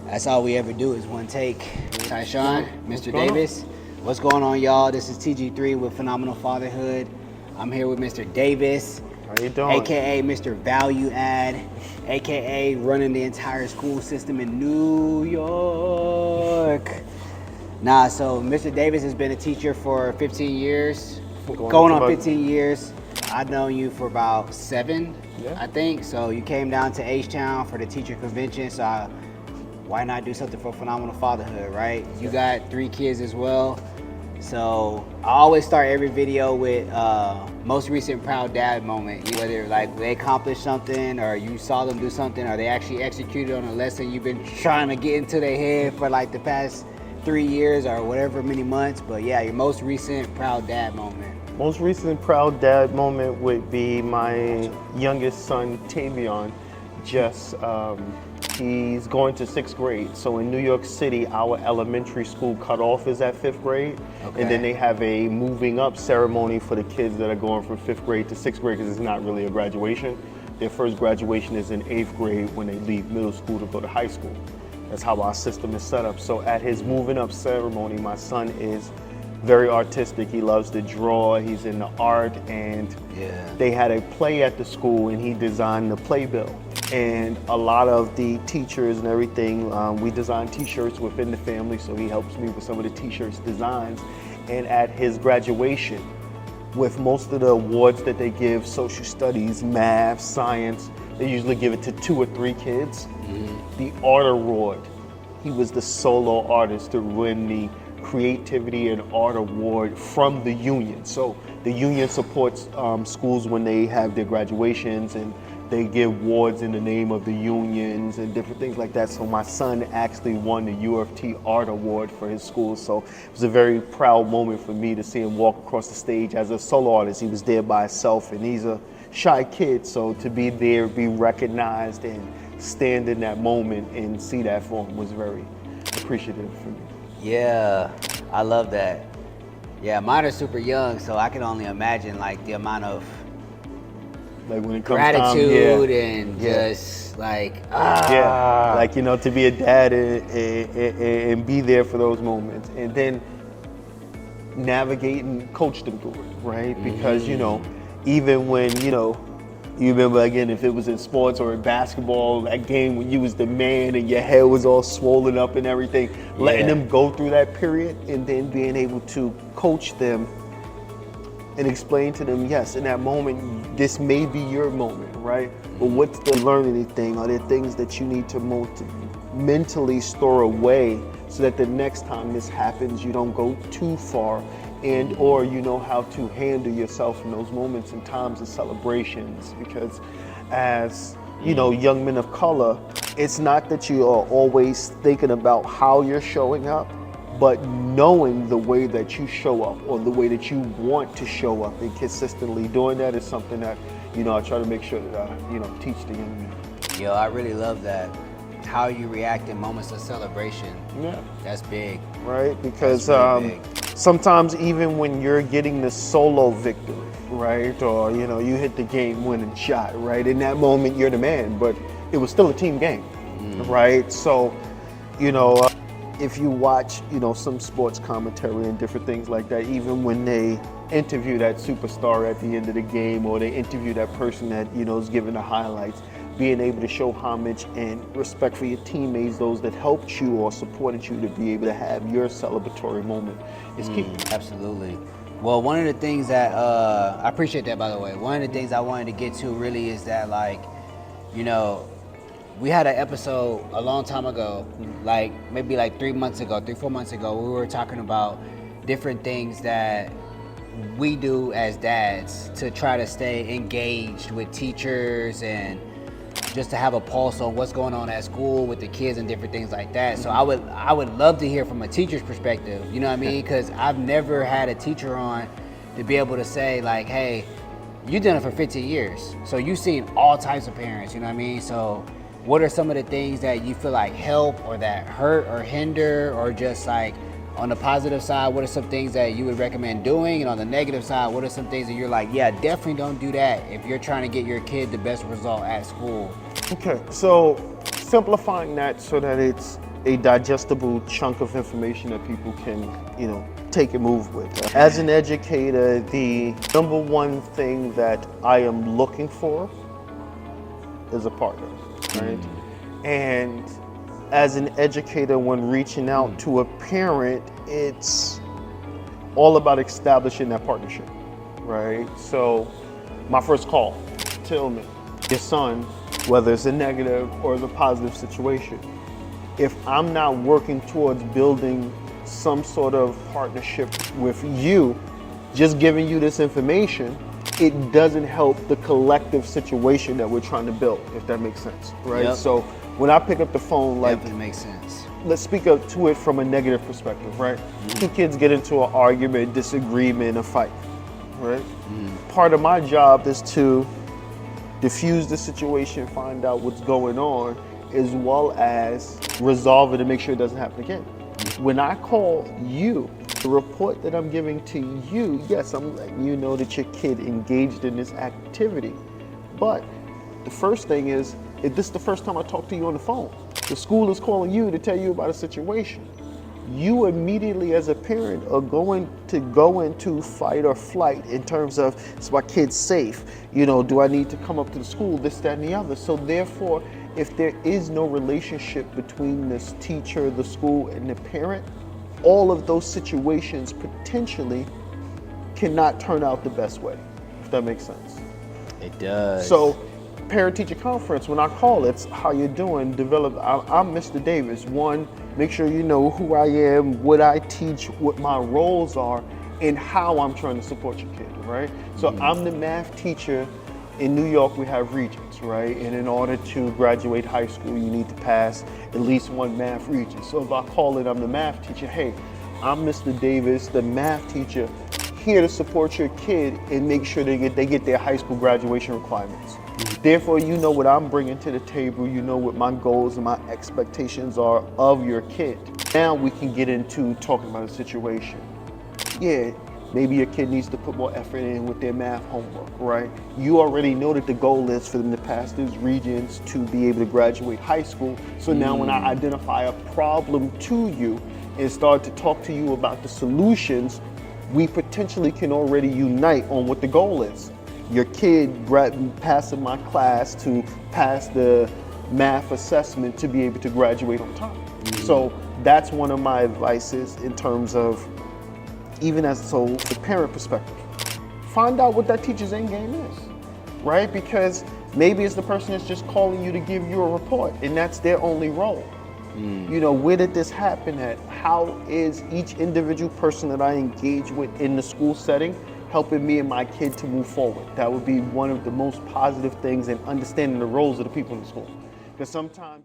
That's all we ever do is one take. Tyshawn, Mr. Davis, what's going on, y'all? This is TG3 with Phenomenal Fatherhood. I'm here with Mr. Davis, How you doing? AKA Mr. Value Add, AKA running the entire school system in New York. So Mr. Davis has been a teacher for 15 years, going on 15 years. I've known you for about 7, I think. So you came down to H-Town for the teacher convention. So why not do something for Phenomenal Fatherhood, right? You got 3 kids as well. So I always start every video with most recent proud dad moment. Whether like they accomplished something or you saw them do something or they actually executed on a lesson you've been trying to get into their head for like the past 3 years or whatever many months. But yeah, your most recent proud dad moment. Most recent proud dad moment would be my youngest son, Tavion. He's going to 6th grade. So in New York City, our elementary school cutoff is at 5th grade. Okay. And then they have a moving up ceremony for the kids that are going from 5th grade to 6th grade because it's not really a graduation. Their first graduation is in 8th grade when they leave middle school to go to high school. That's how our system is set up. So at his moving up ceremony, my son is very artistic. He loves to draw, he's into art, and they had a play at the school and he designed the playbill. And a lot of the teachers and everything, we design t-shirts within the family, so he helps me with some of the t-shirts designs. And at his graduation, with most of the awards that they give, social studies, math, science, they usually give it to 2 or 3 kids. The art award, he was the solo artist to win the Creativity and Art Award from the union. So the union supports schools when they have their graduations, and they give awards in the name of the unions and different things like that. So my son actually won the U of T Art Award for his school. So it was a very proud moment for me to see him walk across the stage as a solo artist. He was there by himself, and he's a shy kid. So to be there, be recognized, and stand in that moment and see that for him was very appreciative for me. Yeah, I love that. Yeah, mine are super young, so I can only imagine like the amount of like when it comes gratitude and just like like, you know, to be a dad and be there for those moments, and then navigate and coach them through it, right? Because you know, even when you remember, again, if it was in sports or in basketball, that game when you was the man and your hair was all swollen up and everything, letting them go through that period and then being able to coach them and explain to them, yes, in that moment, this may be your moment, right? But what's the learning thing? Are there things that you need to mentally store away so that the next time this happens, you don't go too far, and or you know how to handle yourself in those moments and times of celebrations? Because as you know, young men of color, it's not that you are always thinking about how you're showing up, but knowing the way that you show up or the way that you want to show up and consistently doing that is something that, you know, I try to make sure that I, teach the young men. Yo, I really love that. How you react in moments of celebration. Yeah. That's big. Right? Because really big. Sometimes even when you're getting the solo victory, right? Or, you hit the game winning shot, right? In that moment, you're the man, but it was still a team game, right? So, if you watch, some sports commentary and different things like that, even when they interview that superstar at the end of the game, or they interview that person that, is giving the highlights, being able to show homage and respect for your teammates, those that helped you or supported you to be able to have your celebratory moment is key. Absolutely. Well, one of the things that, I appreciate that, by the way. One of the things I wanted to get to really is that, we had an episode a long time ago, maybe 3 months ago, 4 months ago, we were talking about different things that we do as dads to try to stay engaged with teachers and just to have a pulse on what's going on at school with the kids and different things like that. So I would love to hear from a teacher's perspective, you know what I mean? Because I've never had a teacher on to be able to say hey, you've done it for 15 years. So you've seen all types of parents, you know what I mean? So what are some of the things that you feel like help or that hurt or hinder, or just on the positive side, what are some things that you would recommend doing? And on the negative side, what are some things that you're definitely don't do that if you're trying to get your kid the best result at school? Okay, so simplifying that so that it's a digestible chunk of information that people can, take and move with. As an educator, the number one thing that I am looking for is a partner, right? And as an educator, when reaching out to a parent, it's all about establishing that partnership, right? So my first call, tell me, your son, whether it's a negative or the positive situation, if I'm not working towards building some sort of partnership with you, just giving you this information, it doesn't help the collective situation that we're trying to build, if that makes sense, right? Yep. So when I pick up the phone, like, Definitely makes sense. let's speak up to it from a negative perspective, right? Two kids get into an argument, disagreement, a fight, right? Part of my job is to diffuse the situation, find out what's going on, as well as resolve it and make sure it doesn't happen again. When I call you, the report that I'm giving to you, yes, I'm letting you know that your kid engaged in this activity. But the first thing is, if this is the first time I talk to you on the phone, the school is calling you to tell you about a situation. You immediately as a parent are going to go into fight or flight in terms of, is my kid safe? Do I need to come up to the school, this, that, and the other? So therefore, if there is no relationship between this teacher, the school, and the parent, all of those situations potentially cannot turn out the best way, if that makes sense. It does. So, parent-teacher conference, when I call, it's how you doing, I'm Mr. Davis. One, make sure you know who I am, what I teach, what my roles are, and how I'm trying to support your kid, right? So I'm the math teacher. In New York, we have regents, right? And in order to graduate high school, you need to pass at least one math regent. So if I call it, I'm the math teacher, hey, I'm Mr. Davis, the math teacher, here to support your kid and make sure they get their high school graduation requirements. Therefore, you know what I'm bringing to the table, you know what my goals and my expectations are of your kid. Now we can get into talking about a situation. Yeah, maybe your kid needs to put more effort in with their math homework, right? You already know that the goal is for them to pass these regions to be able to graduate high school. So now when I identify a problem to you and start to talk to you about the solutions, we potentially can already unite on what the goal is. Your kid passing my class to pass the math assessment to be able to graduate on time. So that's one of my advices in terms of, even the parent perspective. Find out what that teacher's end game is, right? Because maybe it's the person that's just calling you to give you a report and that's their only role. Where did this happen at? How is each individual person that I engage with in the school setting helping me and my kid to move forward? That would be one of the most positive things in understanding the roles of the people in the school. Because sometimes